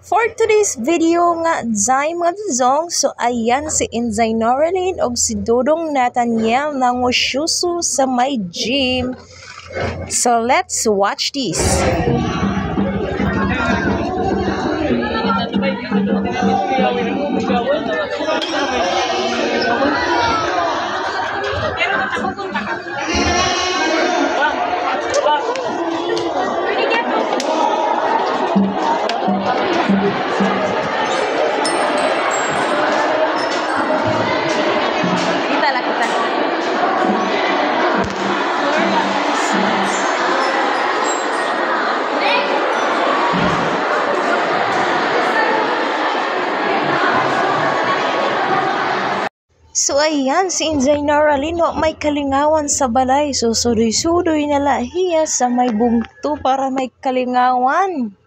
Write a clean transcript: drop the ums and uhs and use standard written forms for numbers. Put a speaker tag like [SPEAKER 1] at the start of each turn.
[SPEAKER 1] For today's video nga, Zay mga Dudong, so ayan si Inzay Noraline o si Dudong Nathaniel na ngusyusu sa may gym. So let's watch this. Kita. So ayan, si Inzay Noraline may kalingawan sa balay. So sudoy-sudoy na lahiya sa may bungto para may kalingawan.